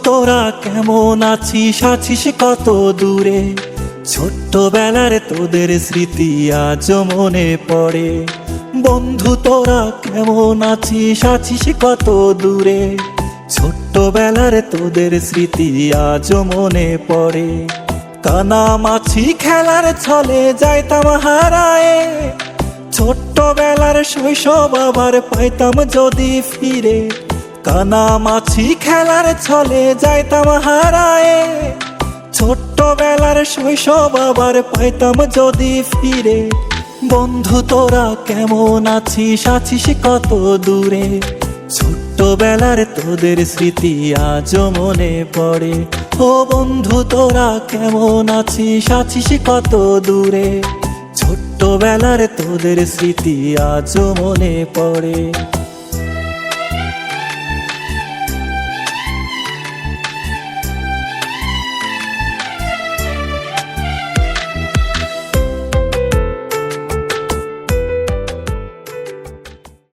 তোরা কেমন আছিস, আছিস কত দূরে? ছোট্টবেলার তোদের স্মৃতি আজ মনে পড়ে। বন্ধু তোরা কেমন আছিস, আছিস কত দূরে? ছোট্টবেলার তোদের স্মৃতি আজ মনে পড়ে। কানামাছি খেলার ছলে যাইতাম হারায়ে, ছোট্টবেলার শৈশব আবার পাইতাম যদি ফিরে। কানামাছি খেলার ছলে যাইতাম হারায়ে, ছোট্টবেলার শৈশব আবার পাইতাম যদি ফিরে। বন্ধু তোরা কেমন আছিস, আছিস কত দূরে? ছোট্টবেলার তোদের স্মৃতি আজ মনে পড়ে। ও বন্ধু তোরা কেমন আছিস, আছিস কত দূরে? ছোট্টবেলার তোদের স্মৃতি আজ মনে পড়ে।